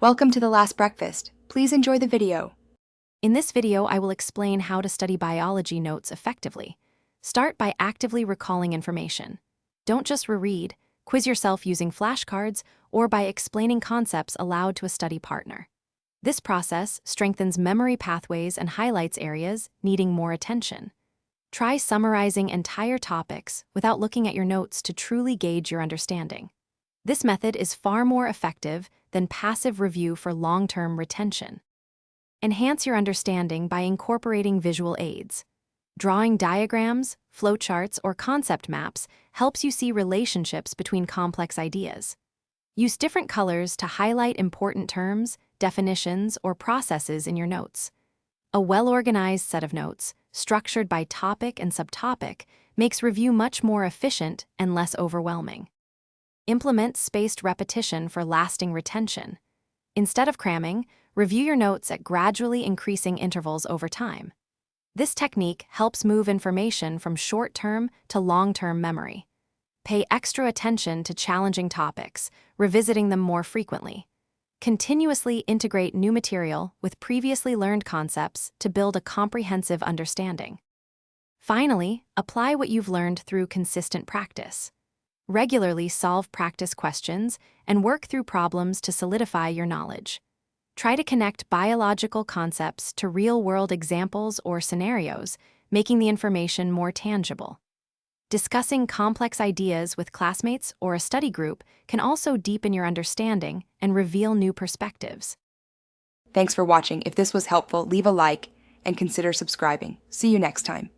Welcome to The Last Breakfast. Please enjoy the video. In this video, I will explain how to study biology notes effectively. Start by actively recalling information. Don't just reread, quiz yourself using flashcards or by explaining concepts aloud to a study partner. This process strengthens memory pathways and highlights areas needing more attention. Try summarizing entire topics without looking at your notes to truly gauge your understanding. This method is far more effective than passive review for long-term retention. Enhance your understanding by incorporating visual aids. Drawing diagrams, flowcharts, or concept maps helps you see relationships between complex ideas. Use different colors to highlight important terms, definitions, or processes in your notes. A well-organized set of notes, structured by topic and subtopic, makes review much more efficient and less overwhelming. Implement spaced repetition for lasting retention. Instead of cramming, review your notes at gradually increasing intervals over time. This technique helps move information from short-term to long-term memory. Pay extra attention to challenging topics, revisiting them more frequently. Continuously integrate new material with previously learned concepts to build a comprehensive understanding. Finally, apply what you've learned through consistent practice. Regularly solve practice questions and work through problems to solidify your knowledge. Try to connect biological concepts to real-world examples or scenarios, making the information more tangible. Discussing complex ideas with classmates or a study group can also deepen your understanding and reveal new perspectives. Thanks for watching. If this was helpful, leave a like and consider subscribing. See you next time.